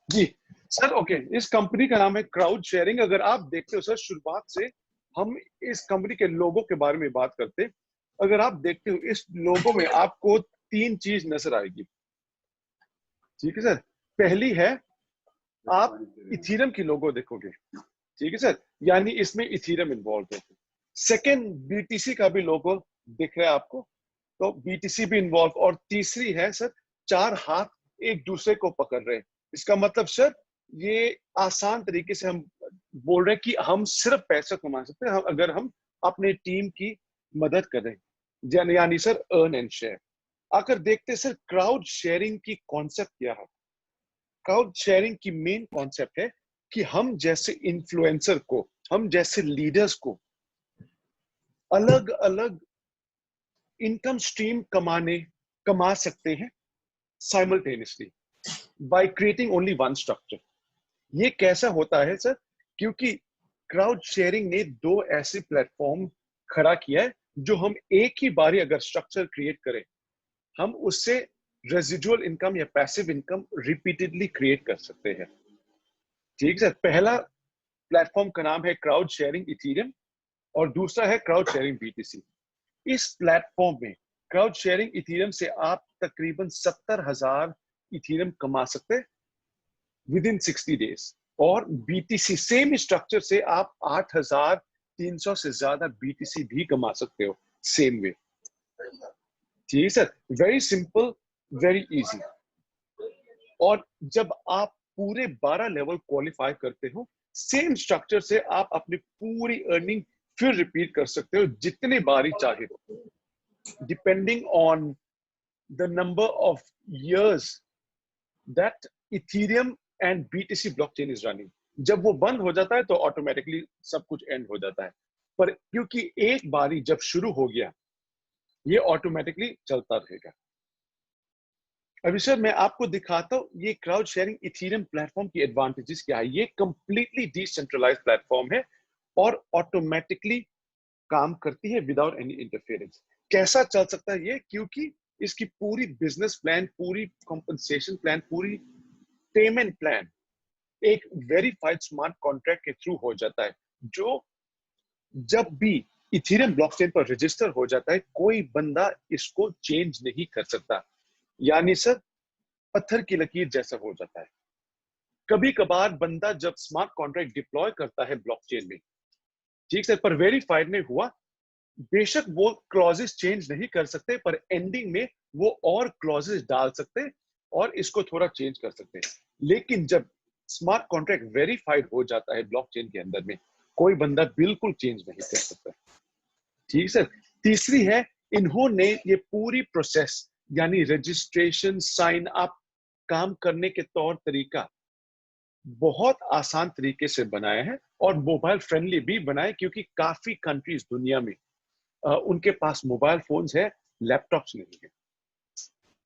जी sir, okay. इस company का नाम है क्राउड शेयरिंग। अगर आप देखते हो सर, शुरुआत से हम इस कंपनी के लोगों के बारे में बात करते हैं। अगर आप देखते हो इस लोगों में आपको तीन चीज नजर आएगी। ठीक है सर। पहली है, आप इथीरियम की लोगो देखोगे। ठीक है सर, यानी इसमें इथीरियम इन्वॉल्व है। सेकेंड, बीटीसी का भी लोगो दिख रहा है आपको, तो बीटीसी भी इन्वॉल्व। और तीसरी है सर, चार हाथ एक दूसरे को पकड़ रहे हैं। इसका मतलब सर, ये आसान तरीके से हम बोल रहे हैं कि हम सिर्फ पैसा कमा सकते हैं अगर हम अपने टीम की मदद करें, यानी सर अर्न एंड शेयर। आकर देखते हैं सर, क्राउड शेयरिंग की कॉन्सेप्ट क्या है। क्राउड शेयरिंग की मेन कॉन्सेप्ट है कि हम जैसे इन्फ्लुएंसर को, हम जैसे लीडर्स को अलग अलग इनकम स्ट्रीम कमा सकते हैं simultaneously by creating only one structure. ये कैसा होता है सर? क्योंकि क्राउड शेयरिंग ने दो ऐसे प्लेटफॉर्म खड़ा किया है जो हम एक ही बारी अगर स्ट्रक्चर क्रिएट करें, हम उससे रेजिडुअल इनकम या पैसिव इनकम रिपीटेडली क्रिएट कर सकते हैं। ठीक है सर। पहला प्लेटफॉर्म का नाम है क्राउड शेयरिंग इथीरियम और दूसरा है क्राउड शेयरिंग बीटीसी। इस प्लेटफॉर्म में क्राउड शेयरिंग इथीरियम से आप तकरीबन 70,000 इथीरियम कमा सकते हैं विद इन 60 डेज। और बीटीसी सेम स्ट्रक्चर से आप 8,300 से ज्यादा बीटीसी भी कमा सकते हो सेम वे। ठीक है sir, very simple, very easy. और जब आप पूरे 12 लेवल क्वालिफाई करते हो, सेम स्ट्रक्चर से आप अपनी पूरी अर्निंग फिर रिपीट कर सकते हो जितने बारी चाहे, depending on the number of years that Ethereum and BTC blockchain is running। जब वो बंद हो जाता है तो ऑटोमेटिकली सब कुछ एंड हो जाता है। पर क्योंकि एक बारी जब शुरू हो गया, ये ऑटोमेटिकली चलता रहेगा। अभी सर मैं आपको दिखाता हूँ ये क्राउड शेयरिंग इथेरियम प्लेटफॉर्म की एडवांटेजेस क्या है। ये कंप्लीटली डिसेंट्रलाइज्ड प्लेटफॉर्म है और ऑटोमेटिकली काम करती है विदाउट एनी इंटरफेरेंस। कैसा चल सकता है ये? क्योंकि इसकी पूरी बिजनेस प्लान, पूरी कॉम्पनसेशन प्लान, पूरी पेमेंट प्लान एक वेरीफाइड स्मार्ट कॉन्ट्रैक्ट के थ्रू हो जाता है, जो जब भी इथेरियम ब्लॉकचेन पर रजिस्टर हो जाता है, कोई बंदा इसको चेंज नहीं कर सकता। यानी सर, पत्थर की लकीर जैसा हो जाता है। कभी कभार बंदा जब स्मार्ट कॉन्ट्रैक्ट डिप्लॉय करता है ब्लॉकचेन में, ठीक है, पर वेरीफाइड नहीं हुआ, बेशक वो क्लॉजेस चेंज नहीं कर सकते, पर एंडिंग में वो और क्लॉजेस डाल सकते और इसको थोड़ा चेंज कर सकते हैं। लेकिन जब स्मार्ट कॉन्ट्रैक्ट वेरीफाइड हो जाता है ब्लॉकचेन के अंदर में, कोई बंदा बिल्कुल चेंज नहीं कर सकता। ठीक सर। तीसरी है, इन्होंने ये पूरी प्रोसेस यानी रजिस्ट्रेशन, साइन अप, काम करने के तौर तरीका बहुत आसान तरीके से बनाया है और मोबाइल फ्रेंडली भी बनाए, क्योंकि काफी कंट्रीज दुनिया में उनके पास मोबाइल फोन्स है, लैपटॉप्स नहीं है।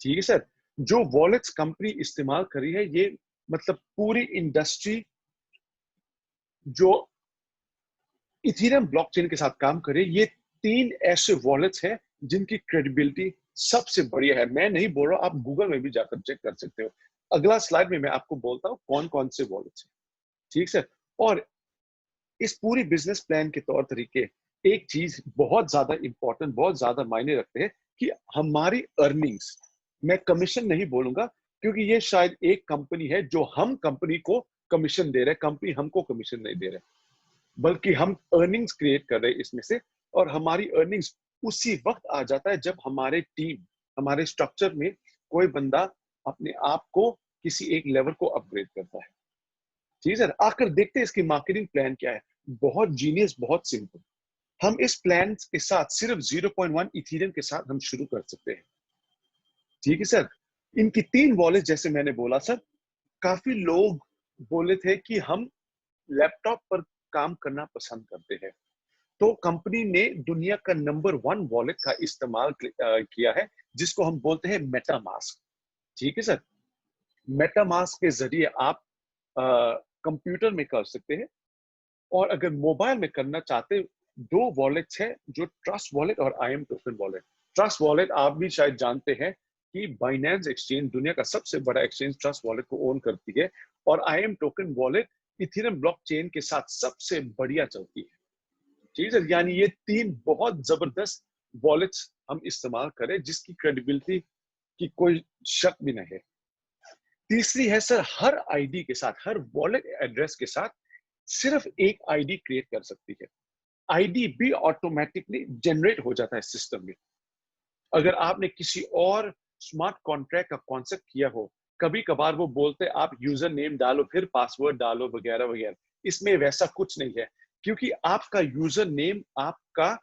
ठीक है सर। जो वॉलेट्स कंपनी इस्तेमाल करी है, ये मतलब पूरी इंडस्ट्री जो इथेरियम ब्लॉकचेन के साथ काम करे, ये तीन ऐसे वॉलेट्स हैं जिनकी क्रेडिबिलिटी सबसे बढ़िया है। मैं नहीं बोल रहा, आप गूगल में भी जाकर चेक कर सकते हो। अगला स्लाइड में मैं आपको बोलता हूँ कौन कौन से वॉलेट्स हैं। ठीक सर। और इस पूरी बिजनेस प्लान के तौर तरीके एक चीज बहुत ज्यादा इंपॉर्टेंट, बहुत ज्यादा मायने रखते हैं कि हमारी अर्निंग्स, मैं कमीशन नहीं बोलूंगा क्योंकि ये शायद एक कंपनी है जो हम कंपनी को कमीशन दे रहे हैं, कंपनी हमको कमीशन नहीं दे रहे, बल्कि हम अर्निंग्स क्रिएट कर रहे हैं इसमें से। और हमारी अर्निंग्स उसी वक्त आ जाता है जब हमारे टीम, हमारे स्ट्रक्चर में कोई बंदा अपने आप को किसी एक लेवल को अपग्रेड करता है। ठीक है सर। आकर देखते हैं इसकी मार्केटिंग प्लान क्या है। बहुत जीनियस, बहुत सिंपल। हम इस प्लान के साथ सिर्फ 0.1 इथेरियम के साथ हम शुरू कर सकते हैं। ठीक है सर। इनकी तीन वॉलेट, जैसे मैंने बोला सर, काफी लोग बोले थे कि हम लैपटॉप पर काम करना पसंद करते हैं, तो कंपनी ने दुनिया का नंबर 1 वॉलेट का इस्तेमाल किया है, जिसको हम बोलते हैं मेटामास्क। ठीक है सर। मेटामास्क के जरिए आप कंप्यूटर में कर सकते हैं, और अगर मोबाइल में करना चाहते, दो वॉलेट्स है, जो ट्रस्ट वॉलेट और IM token wallet. Trust wallet आप भी शायद जानते हैं, कि बाइनेंस एक्सचेंज दुनिया का सबसे बड़ा एक्सचेंज ट्रस्ट वॉलेट को ओन करती है और IAM token wallet Ethereum blockchain के साथ सबसे बढ़िया चलती है। ठीक है, यानी ये तीन बहुत जबरदस्त वॉलेट्स हम इस्तेमाल करें जिसकी क्रेडिबिलिटी की कोई शक भी नहीं है। तीसरी है सर, हर आईडी के साथ, हर वॉलेट एड्रेस के साथ सिर्फ एक आईडी क्रिएट कर सकती है। आईडी भी ऑटोमेटिकली जनरेट हो जाता है सिस्टम में। अगर आपने किसी और स्मार्ट कॉन्ट्रैक्ट का कॉन्सेप्ट किया हो, कभी कभार वो बोलते हैं आप यूजर नेम डालो फिर पासवर्ड डालो वगैरह वगैरह, इसमें वैसा कुछ नहीं है, क्योंकि आपका यूजर नेम, आपका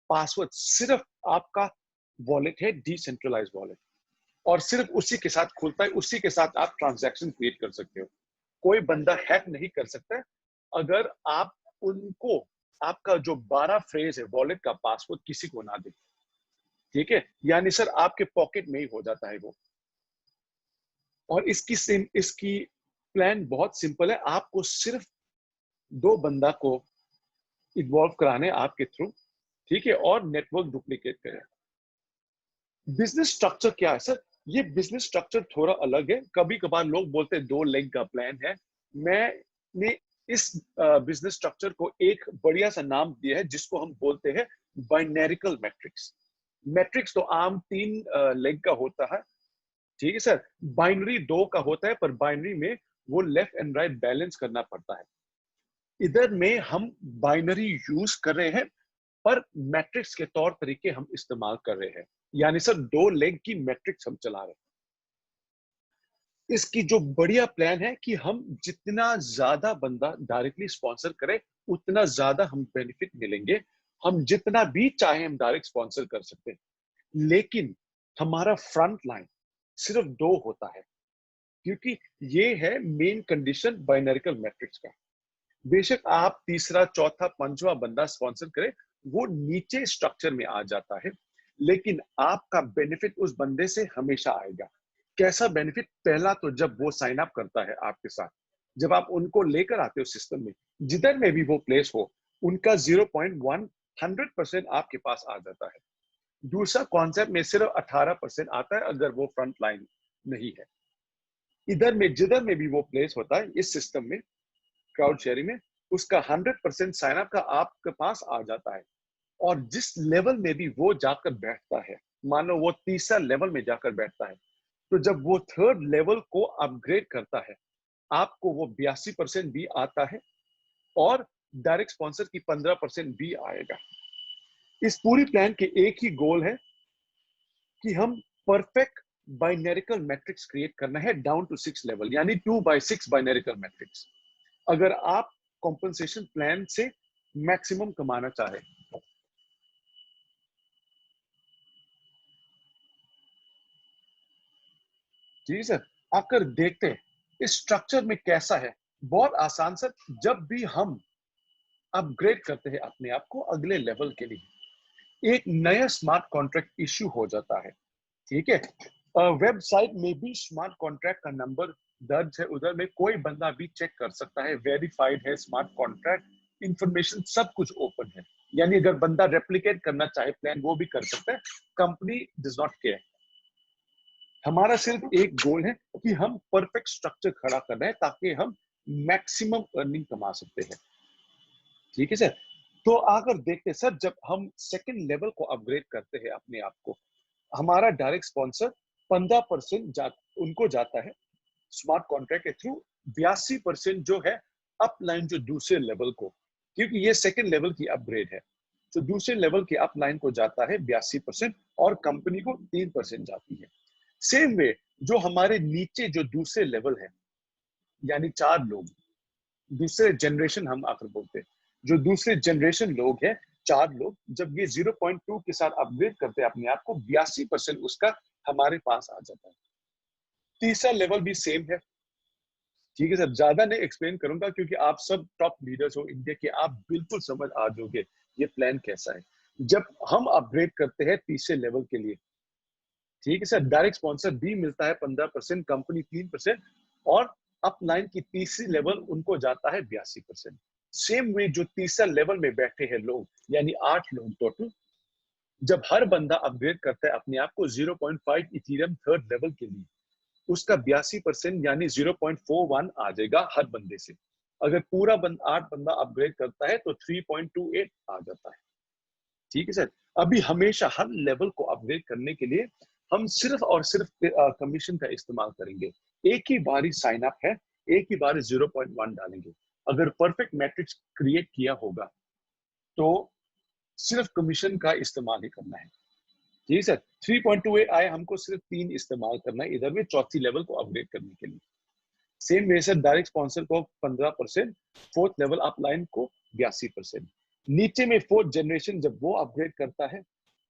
पासवर्ड सिर्फ आपका वॉलेट है, डिसेंट्रलाइज वॉलेट, और सिर्फ उसी के साथ खुलता है, उसी के साथ आप ट्रांजैक्शन क्रिएट कर सकते हो। कोई बंदा हैक नहीं कर सकता अगर आप उनको आपका जो 12 फ्रेज है वॉलेट का पासवर्ड किसी को ना दे। ठीक है, यानी सर आपके पॉकेट में ही हो जाता है वो। और इसकी प्लान बहुत सिंपल है, आपको सिर्फ 2 बंदा को इन्वॉल्व कराने आपके थ्रू, ठीक है, और नेटवर्क डुप्लीकेट करें। बिजनेस स्ट्रक्चर क्या है सर? ये बिजनेस स्ट्रक्चर थोड़ा अलग है। कभी कभार लोग बोलते हैं 2 लेग का प्लान है। मैंने इस बिजनेस स्ट्रक्चर को एक बढ़िया सा नाम दिया है जिसको हम बोलते हैं बाइनरिकल मैट्रिक्स। मैट्रिक्स तो आम 3 लेग का होता है, ठीक है सर। बाइनरी 2 का होता है, पर बाइनरी में वो लेफ्ट एंड राइट बैलेंस करना पड़ता है। इधर में हम बाइनरी यूज कर रहे हैं, पर मैट्रिक्स के तौर तरीके हम इस्तेमाल कर रहे हैं, यानी सर 2 लेग की मैट्रिक्स हम चला रहे हैं। इसकी जो बढ़िया प्लान है कि हम जितना ज्यादा बंदा डायरेक्टली स्पॉन्सर करें उतना ज्यादा हम बेनिफिट मिलेंगे। हम जितना भी चाहे हम डायरेक्ट स्पॉन्सर कर सकते हैं, लेकिन हमारा फ्रंट लाइन सिर्फ 2 होता है, क्योंकि ये है मेन कंडीशन बाइनरिकल मैट्रिक्स का। बेशक आप तीसरा, चौथा, पांचवा बंदा स्पॉन्सर करें, वो नीचे स्ट्रक्चर में आ जाता है, लेकिन आपका बेनिफिट उस बंदे से हमेशा आएगा। कैसा बेनिफिट? पहला तो जब वो साइन अप करता है आपके साथ, जब आप उनको लेकर आते हो सिस्टम में, जिधर में भी वो प्लेस हो, उनका 0.1 100% आपके पास आ जाता है। दूसरा कॉन्सेप्ट में सिर्फ 18% आता है अगर वो फ्रंट लाइन नहीं है। इधर में जिधर में भी वो प्लेस होता है इस सिस्टम में, क्राउड शेयरिंग में, उसका 100% साइन अप का आपके पास आ जाता है। और जिस लेवल में भी वो जाकर बैठता है, मानो वो तीसरा लेवल में जाकर बैठता है, तो जब वो थर्ड लेवल को अपग्रेड करता है, आपको वो 82% भी आता है और डायरेक्ट स्पॉन्सर की 15% भी आएगा। इस पूरी प्लान के एक ही गोल है कि हम परफेक्ट बाइनरिकल मैट्रिक्स क्रिएट करना है डाउन टू 6 लेवल, यानी 2/6 बाइनरिकल मैट्रिक्स। अगर आप कॉम्पनसेशन प्लान से मैक्सिमम कमाना चाहे। जी सर, आकर देखते हैं इस स्ट्रक्चर में कैसा है। बहुत आसान सर, जब भी हम अपग्रेड करते हैं अपने आप को अगले लेवल के लिए, एक नया स्मार्ट कॉन्ट्रैक्ट इश्यू हो जाता है, ठीक है। वेबसाइट में भी स्मार्ट कॉन्ट्रैक्ट का नंबर दर्ज है, उधर में कोई बंदा भी चेक कर सकता है, वेरीफाइड है स्मार्ट कॉन्ट्रैक्ट, इंफॉर्मेशन सब कुछ ओपन है। यानी अगर बंदा रेप्लिकेट करना चाहे प्लान, वो भी कर सकता है। Company does not care. हमारा सिर्फ एक गोल है कि हम परफेक्ट स्ट्रक्चर खड़ा कर रहे हैं ताकि हम मैक्सिमम अर्निंग कमा सकते हैं, ठीक है सर। तो अगर देखते हैं सर, जब हम सेकंड लेवल को अपग्रेड करते हैं अपने आप को, हमारा डायरेक्ट स्पॉन्सर 15% उनको जाता है स्मार्ट कॉन्ट्रैक्ट के थ्रू, 82% जो है अपलाइन जो दूसरे लेवल को, क्योंकि ये सेकंड लेवल की अपग्रेड है, तो दूसरे लेवल की अपलाइन को जाता है 82% और कंपनी को 3% जाती है। सेम वे जो हमारे नीचे जो दूसरे लेवल है, यानी 4 लोग, दूसरे जनरेशन हम आकर बोलते हैं, जो दूसरे जनरेशन लोग हैं, 4 लोग, जब ये 0.2 के साथ अपग्रेड करते हैं अपने आप को, 82% उसका हमारे पास आ जाता है। तीसरा लेवल भी सेम है, ठीक है सर। ज्यादा नहीं एक्सप्लेन करूंगा क्योंकि आप सब टॉप लीडर्स हो इंडिया के, आप बिल्कुल समझ आ जाओगे ये प्लान कैसा है। जब हम अपग्रेड करते हैं तीसरे लेवल के लिए, ठीक है सर, डायरेक्ट स्पॉन्सर भी मिलता है 15%, कंपनी 3%, और अपलाइन की तीसरी लेवल उनको जाता है 82%। सेम वे जो तीसरा लेवल में बैठे हैं लोग, यानी 8 लोग टोटल, जब हर बंदा अपग्रेड करता है अपने आप को 0.5 इथेरियम थर्ड लेवल के लिए, उसका 82% यानी 0.41 आ जाएगा हर बंदे से। अगर पूरा 8 बंदा अपग्रेड करता है तो 3.28 आ जाता है। ठीक है सर। अभी हमेशा हर लेवल को अपग्रेड करने के लिए हम सिर्फ और सिर्फ कमीशन का इस्तेमाल करेंगे। एक ही बारी साइन अप है, एक ही बारी 0.1 डालेंगे। अगर परफेक्ट मैट्रिक्स क्रिएट किया होगा तो सिर्फ कमीशन का इस्तेमाल ही करना है। जी सर। 3.28 आए, हमको सिर्फ 3 इस्तेमाल करना है इधर में चौथी लेवल को अपग्रेड करने के लिए। Same way sir direct sponsor को 15%, फोर्थ लेवल अपलाइन को 82%। नीचे में फोर्थ जनरेशन जब वो अपग्रेड करता है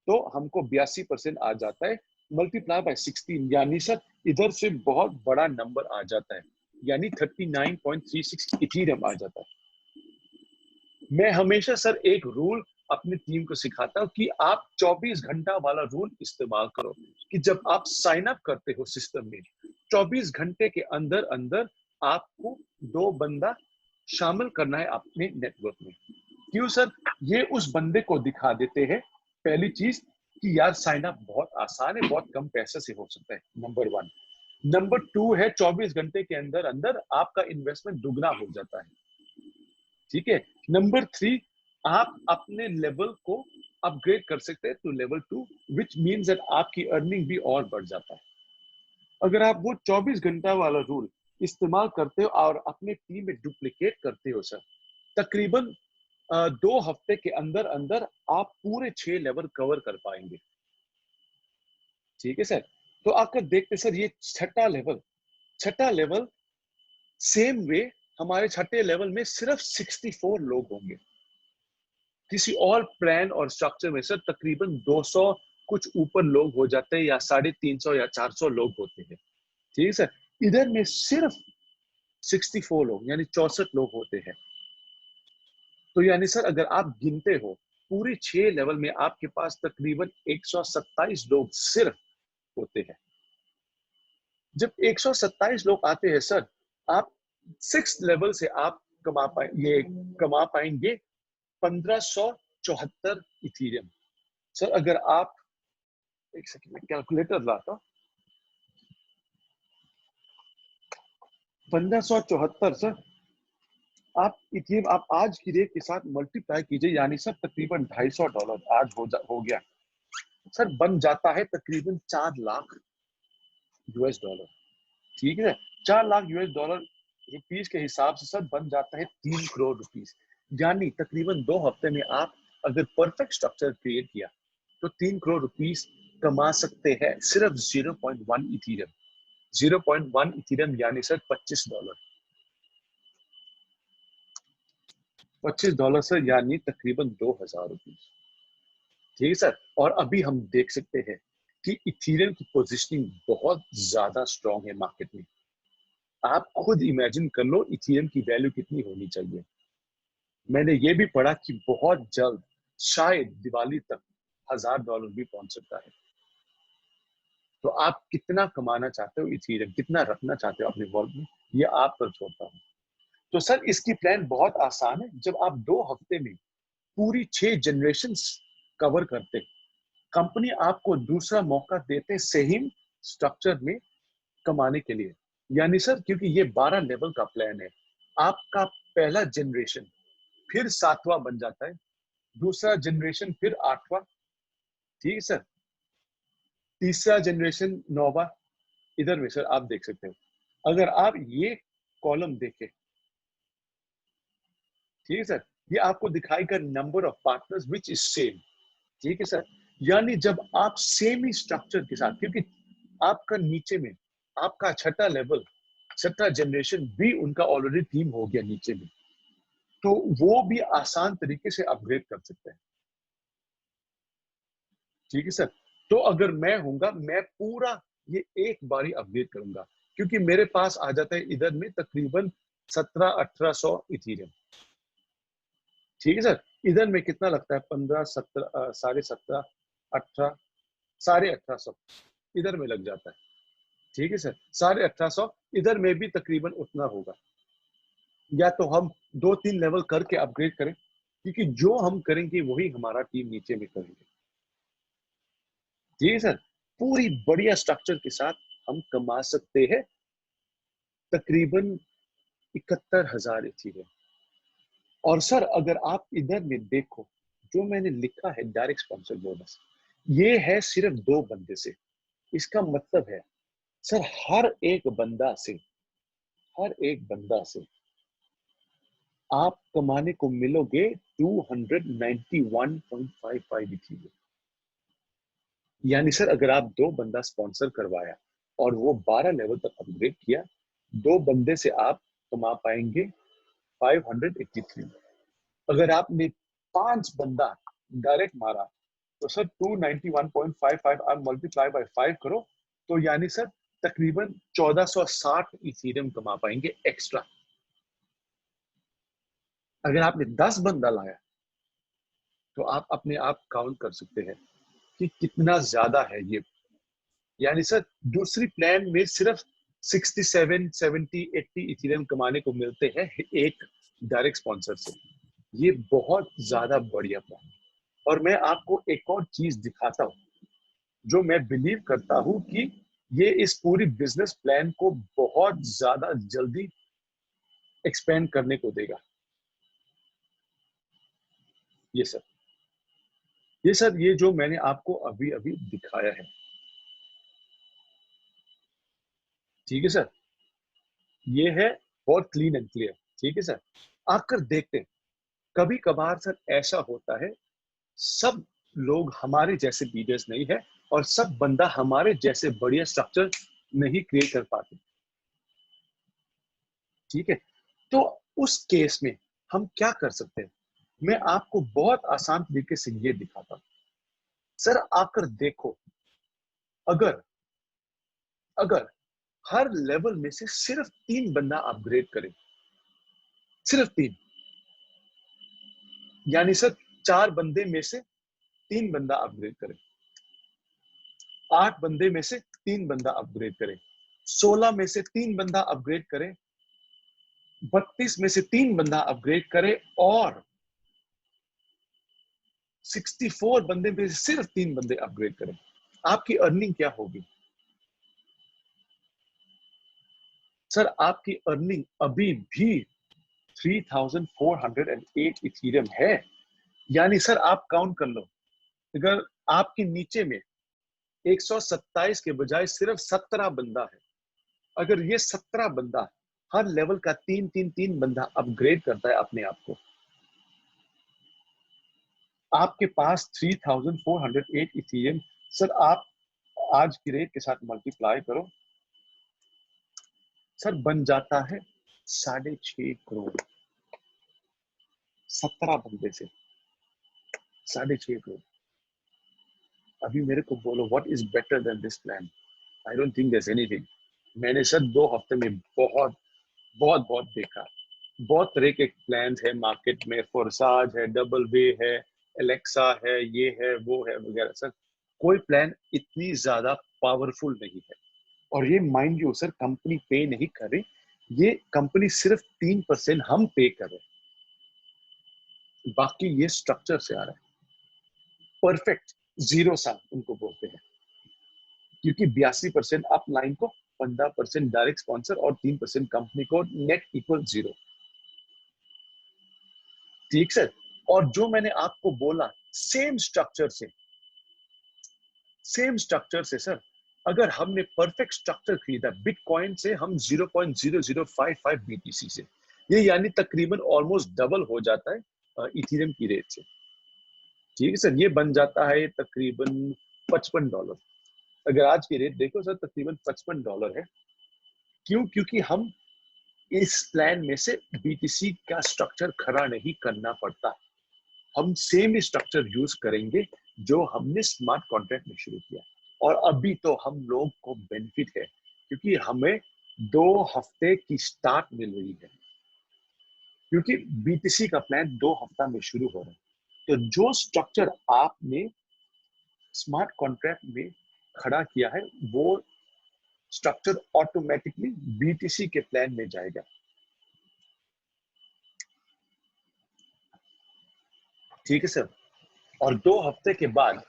तो हमको 82% आ जाता है, मल्टीप्लाई बाय 16, यानी सर इधर से बहुत बड़ा नंबर आ जाता है, यानी 39.36 इथेरियम आ जाता है। मैं हमेशा सर एक रूल अपनी टीम को सिखाता हूँ कि आप 24 घंटा वाला रूल इस्तेमाल करो, कि जब आप साइन अप करते हो सिस्टम में 24 घंटे के अंदर अंदर आपको 2 बंदा शामिल करना है अपने नेटवर्क में। क्यों सर? ये उस बंदे को दिखा देते हैं पहली चीज कि यार साइन अप बहुत आसान है, बहुत कम पैसे से हो सकता है, नंबर 1। नंबर 2 है 24 घंटे के अंदर अंदर आपका इन्वेस्टमेंट दुगना हो जाता है। ठीक है। नंबर 3, आप अपने लेवल को अपग्रेड कर सकते हैं to level 2, which means that आपकी अर्निंग भी और बढ़ जाता है। अगर आप वो 24 घंटा वाला रूल इस्तेमाल करते हो और अपने टीम में डुप्लीकेट करते हो सर, तकरीबन 2 हफ्ते के अंदर अंदर आप पूरे 6 लेवल कवर कर पाएंगे। ठीक है सर। तो आपका देखते सर ये छठा लेवल सेम वे हमारे छठे लेवल में सिर्फ 64 लोग होंगे। किसी और प्लान और स्ट्रक्चर में सर तकरीबन 200 कुछ ऊपर लोग हो जाते हैं, या 350 या 400 लोग होते हैं। ठीक है सर। इधर में सिर्फ 64 लोग यानी 64 लोग होते हैं। तो यानी सर अगर आप गिनते हो पूरी 6 लेवल में आपके पास तकरीबन 127 लोग सिर्फ होते हैं। जब 127 लोग आते हैं सर, आप 6 लेवल से आप कमा पाएंगे 1574 इथेरियम। सर अगर आप एक सेकंड में कैलकुलेटर लाता हूं, 1574 सर आप इथेरियम आप आज की रेट के साथ मल्टीप्लाई कीजिए, यानी सर तकरीबन $250 आज हो गया सर, बन जाता है तकरीबन 4 लाख यूएस डॉलर। ठीक है। 4 लाख यूएस डॉलर रुपीस के हिसाब से सर बन जाता है 3 करोड़ रुपीस। यानी तकरीबन 2 हफ्ते में आप अगर परफेक्ट स्ट्रक्चर क्रिएट किया तो 3 करोड़ रुपीस कमा सकते हैं सिर्फ 0.1 इथेरियम। 0.1 इथेरियम यानी सर $25। $25 सर यानी तकरीबन 2000 रुपीस। ठीक है सर। और अभी हम देख सकते हैं कि इथेरियम की पोजीशनिंग बहुत ज्यादा स्ट्रांग है मार्केट में। आप खुद इमेजिन कर लो इथेरियम की वैल्यू कितनी होनी चाहिए। मैंने ये भी पढ़ा कि बहुत जल्द शायद दिवाली तक $1000 भी पहुंच सकता है। तो आप कितना कमाना चाहते हो इथेरियम, कितना रखना चाहते हो अपने वॉलेट में, ये आप पर छोड़ता हूँ। तो सर इसकी प्लान बहुत आसान है। जब आप 2 हफ्ते में पूरी 6 जनरेशन कवर करते, कंपनी आपको दूसरा मौका देते सेम स्ट्रक्चर में कमाने के लिए। यानी सर क्योंकि ये 12 लेवल का प्लान है, आपका पहला जनरेशन फिर 7वां बन जाता है, दूसरा जनरेशन फिर 8वां। ठीक है सर। तीसरा जनरेशन 9वां। इधर में सर आप देख सकते हो, अगर आप ये कॉलम देखें, ठीक है सर, ये आपको दिखाएगा number of partners which is same. ठीक है सर। यानी जब आप सेम ही स्ट्रक्चर के साथ, क्योंकि आपका नीचे में आपका छठा लेवल, छठा जनरेशन भी उनका ऑलरेडी टीम हो गया नीचे में, तो वो भी आसान तरीके से अपग्रेड कर सकते हैं। ठीक है सर। तो अगर मैं हूंगा, मैं पूरा ये एक बारी अपग्रेड करूंगा, क्योंकि मेरे पास आ जाता है इधर में तकरीबन 1700-1800 इथेरियम। ठीक है सर। इधर में कितना लगता है? 15, 17, 17.5, 18, 1850 इधर में लग जाता है। ठीक है सर। 1850 इधर में भी तकरीबन उतना होगा। या तो हम 2-3 लेवल करके अपग्रेड करें, क्योंकि जो हम करेंगे वही हमारा टीम नीचे में करेंगे। जी सर, पूरी बढ़िया स्ट्रक्चर के साथ हम कमा सकते हैं तकरीबन 71,000 इथीरियम। और सर अगर आप इधर में देखो, जो मैंने लिखा है डायरेक्ट स्पॉन्सर बोनस, ये है सिर्फ 2 बंदे से। इसका मतलब है सर, हर एक बंदा से आप कमाने को मिलोगे 291.55 इथीरियम। यानी सर अगर आप 2 बंदा स्पॉन्सर करवाया और वो 12 लेवल तक अपग्रेड किया, 2 बंदे से आप कमा पाएंगे 583। अगर आपने 5 बंदा डायरेक्ट मारा तो सर 291.55 आप मल्टीप्लाई बाय 5 करो, तो यानी सर तकरीबन 1460 इथीरियम कमा पाएंगे एक्स्ट्रा। अगर आपने 10 बंदा लाया तो आप अपने आप काउंट कर सकते हैं कि कितना ज्यादा है ये। यानी सर दूसरी प्लान में सिर्फ 67, 70, 80 इथीरियम कमाने को मिलते हैं एक डायरेक्ट स्पॉन्सर से। ये बहुत ज्यादा बढ़िया प्लान। और मैं आपको एक और चीज दिखाता हूँ जो मैं बिलीव करता हूँ कि ये इस पूरी बिजनेस प्लान को बहुत ज्यादा जल्दी एक्सपेंड करने को देगा। ये सर, ये जो मैंने आपको अभी अभी दिखाया है, ठीक है सर, ये है बहुत क्लीन एंड क्लियर। ठीक है सर, आकर देखते हैं। कभी कभार सर ऐसा होता है, सब लोग हमारे जैसे लीडर्स नहीं है और सब बंदा हमारे जैसे बढ़िया स्ट्रक्चर नहीं क्रिएट कर पाते। ठीक है, तो उस केस में हम क्या कर सकते हैं, मैं आपको बहुत आसान तरीके से ये दिखाता हूं। सर आकर देखो, अगर अगर हर लेवल में से सिर्फ 3 बंदा अपग्रेड करे, सिर्फ 3, यानी सर 4 बंदे में से 3 बंदा अपग्रेड करे, 8 बंदे में से 3 बंदा अपग्रेड करे, 16 में से 3 बंदा अपग्रेड करे, 32 में से 3 बंदा अपग्रेड करे, और 64 बंदे में से सिर्फ 3 बंदे अपग्रेड करें, आपकी अर्निंग क्या होगी? सर आपकी अर्निंग अभी भी 3,408 इथीरियम है। यानी सर आप काउंट कर लो, अगर आपके नीचे में 127 के बजाय सिर्फ 17 बंदा है, अगर ये 17 बंदा हर लेवल का 3 3 3 बंदा अपग्रेड करता है अपने आप को, आपके पास 3,408 इथीरियम। सर आप आज की रेट के साथ मल्टीप्लाई करो, सर बन जाता है 6.5 करोड़। 17 बंदे से 6.5 करोड़। अभी मेरे को बोलो what is better than this plan? I don't think there anything. मैंने सर 2 हफ्ते में बहुत बहुत बहुत देखा, बहुत तरह के प्लान है मार्केट में, फोरसाज है, डबल वे है, एलेक्सा है, ये है वो है वगैरह। सर कोई प्लान इतनी ज्यादा पावरफुल नहीं है। और ये माइंड यू सर, कंपनी पे नहीं कर रही, ये कंपनी सिर्फ 3% हम पे कर रहे हैं, बाकी ये स्ट्रक्चर से आ रहा है। परफेक्ट जीरो सम उनको बोलते हैं, क्योंकि 82% अप लाइन को, 15% डायरेक्ट स्पॉन्सर और 3% कंपनी को, नेट इक्वल 0। ठीक सर, और जो मैंने आपको बोला सेम स्ट्रक्चर से, सेम स्ट्रक्चर से सर, अगर हमने परफेक्ट स्ट्रक्चर खरीदा बिटकॉइन से, हम 0.0055 बीटीसी से, ये यानी तकरीबन ऑलमोस्ट डबल हो जाता है इथेरियम की रेट से। ठीक है सर, ये बन जाता है तकरीबन $55। अगर आज की रेट देखो सर, तकरीबन $55 है। क्यों? क्योंकि हम इस प्लान में से बीटीसी का स्ट्रक्चर खड़ा नहीं करना पड़ता, हम सेम ही स्ट्रक्चर यूज करेंगे जो हमने स्मार्ट कॉन्ट्रैक्ट में शुरू किया। और अभी तो हम लोग को बेनिफिट है, क्योंकि हमें 2 हफ्ते की स्टार्ट मिल रही है, क्योंकि बीटीसी का प्लान 2 हफ्ता में शुरू हो रहा है। तो जो स्ट्रक्चर आपने स्मार्ट कॉन्ट्रैक्ट में खड़ा किया है, वो स्ट्रक्चर ऑटोमेटिकली बीटीसी के प्लान में जाएगा। ठीक है सर, और 2 हफ्ते के बाद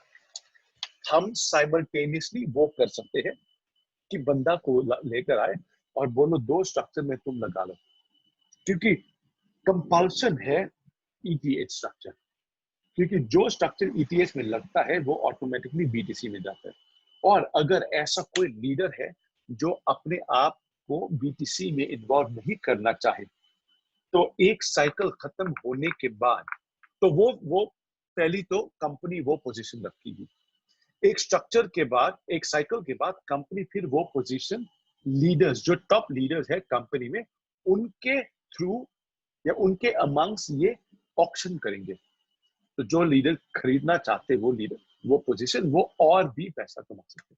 हम साइमल्टेनियसली वो कर सकते हैं कि बंदा को लेकर आए और बोलो 2 स्ट्रक्चर में तुम लगा लो, क्योंकि कंपल्सन है ईटीएच स्ट्रक्चर, क्योंकि जो स्ट्रक्चर ईटीएच में लगता है वो ऑटोमेटिकली बीटीसी में जाता है। और अगर ऐसा कोई लीडर है जो अपने आप को बीटीसी में इन्वॉल्व नहीं करना चाहे, तो एक साइकिल खत्म होने के बाद तो वो पहली तो कंपनी वो पोजीशन रखेगी, एक स्ट्रक्चर के बाद, एक साइकिल के बाद कंपनी फिर वो पोजीशन लीडर्स, जो टॉप लीडर्स है कंपनी में, उनके थ्रू या उनके अमंग्स ये ऑक्शन करेंगे। तो जो लीडर खरीदना चाहते वो लीडर वो पोजीशन, वो और भी पैसा कमा सकते।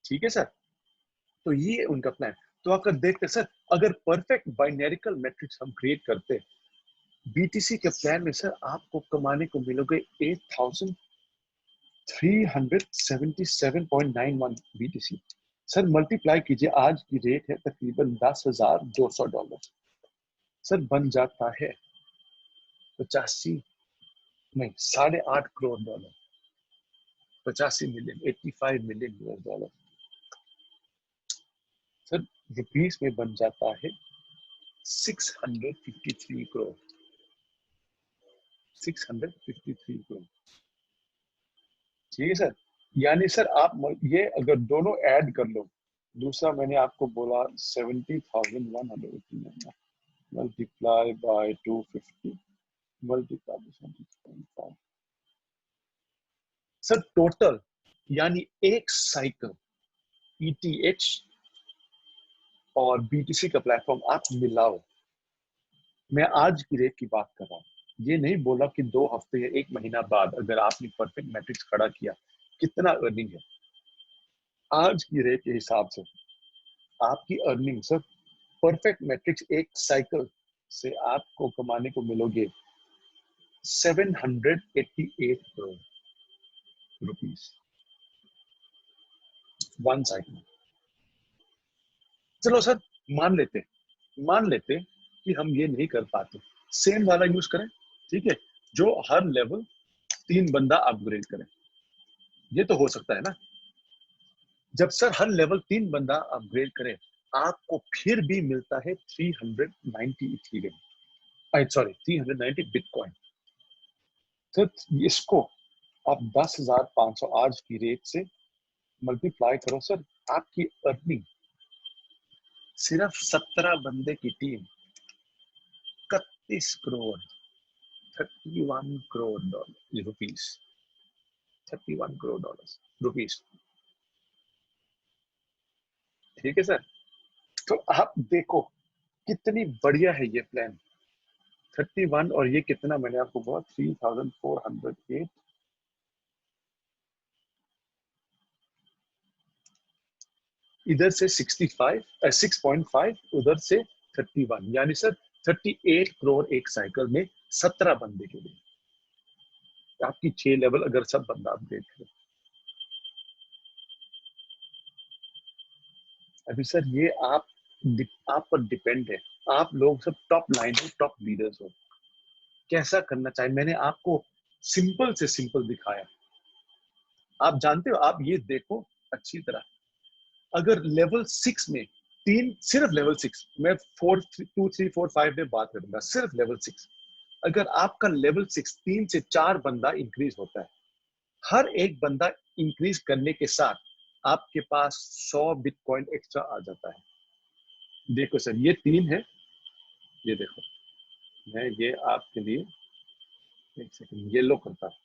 ठीक है सर, तो ये उनका प्लान। तो अगर देखते सर, अगर परफेक्ट बाइनरिकल मैट्रिक्स हम क्रिएट करते बीटीसी के प्लान में सर, आपको कमाने को मिलोगे 8,377.91 बीटीसी। सर मल्टीप्लाई कीजिए, आज की रेट है तकरीबन $10,200। सर बन जाता है 85 नहीं $8.5 crore, 85 million, 85 million US dollar. Sir rupees में बन जाता है 653 करोड़, 653 करोड़। ठीक है सर, यानी सर आप ये अगर दोनों ऐड कर लो, दूसरा मैंने आपको बोला 70,189 multiply by 250 multiply by 70.5। Sir total यानी एक साइकिल ईटीएच और बीटीसी का प्लेटफॉर्म आप मिलाओ, मैं आज की रेट की बात कर रहा हूँ, ये नहीं बोला कि 2 हफ्ते या 1 महीना बाद अगर आपने परफेक्ट मैट्रिक्स खड़ा किया कितना अर्निंग है। आज की रेट के हिसाब से आपकी अर्निंग सर, परफेक्ट मैट्रिक्स एक साइकिल से आपको कमाने को मिलोगे 788 करोड़ रुपीस, 1 साइकिल। चलो सर मान लेते कि हम ये नहीं कर पाते, सेम वाला यूज करें। ठीक है, जो हर लेवल 3 बंदा अपग्रेड करे, ये तो हो सकता है ना। जब सर हर लेवल 3 बंदा अपग्रेड करे, आपको फिर भी मिलता है 390 इथेरियम, सॉरी 390 बिटकॉइन। तो इसको आप 10,500 आज की रेट से मल्टीप्लाई करो सर, आपकी अर्निंग सिर्फ 17 बंदे की team 31 crore, 31 crore dollar rupees, 31 crore dollar rupees. ठीक है सर, तो आप देखो कितनी बढ़िया है ये प्लान। 31 और ये कितना मैंने आपको बोला 3,408, इधर से 65 6.5, उधर से 31, यानी सर 38 करोड़ एक साइकिल में 17 बंदे के लिए। आपकी 6 लेवल अगर सब बंदा अपडेट करें। अभी सर ये आप पर डिपेंड है, आप लोग सब टॉप लाइन हो, टॉप लीडर्स हो, कैसा करना चाहिए। मैंने आपको सिंपल से सिंपल दिखाया, आप जानते हो। आप ये देखो अच्छी तरह, अगर लेवल 6 में सिर्फ लेवल 6, मैं 4 2 3 4 5 में बात करूंगा, सिर्फ लेवल 6, अगर आपका लेवल 6 3 से 4 बंदा इंक्रीज होता है, हर एक बंदा इंक्रीज करने के साथ आपके पास 100 बिटकॉइन एक्स्ट्रा आ जाता है। देखो सर ये 3 है, ये देखो, मैं ये आपके लिए एक सेकंड येलो करता हूँ,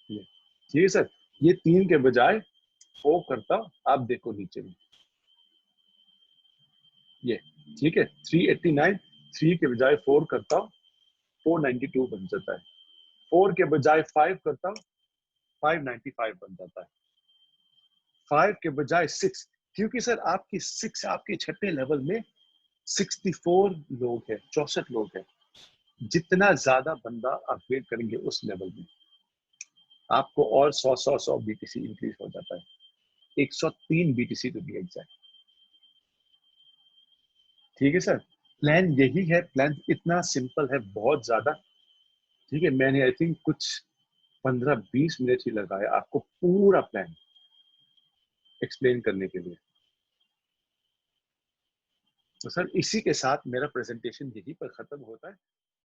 ये ठीक है सर, ये 3 के बजाय 4 करता हूँ, आप देखो नीचे में ये, ठीक है 389, 3 के बजाय 4 करता हूँ, 492 बन जाता है। 4 के बजाय 5 करता हूँ, 595 बन जाता है। 5 के बजाय 6, क्योंकि सर आपकी 6 आपके छठे लेवल में 64 लोग हैं, 64 लोग हैं। जितना ज्यादा बंदा अपग्रेड करेंगे उस लेवल में, आपको और 100 बीटीसी इंक्रीज हो जाता है, 103 बीटीसी टू बी एग्जैक्ट। ठीक है सर, प्लान यही है, प्लान इतना सिंपल है, बहुत ज्यादा। ठीक है, मैंने आई थिंक कुछ 15-20 मिनट ही लगाए आपको पूरा प्लान एक्सप्लेन करने के लिए। तो सर इसी के साथ मेरा प्रेजेंटेशन यहीं पर खत्म होता है।